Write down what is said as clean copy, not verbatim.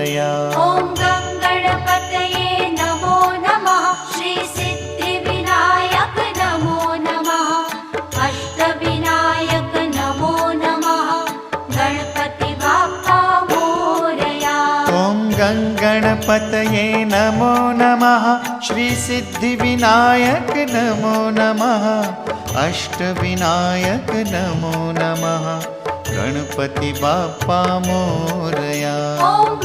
मोरया। ॐ गणपतये नमो नमः। श्री सिद्धिविनायक नमो नमः। अष्टविनायक नमो नमः। गणपति बाप्पा मोरया। ॐ गणपतये नमो नमः। श्री सिद्धिविनायक नमो नमः। अष्टविनायक नमो नमः। गणपति बाप्पा मोरया। ॐ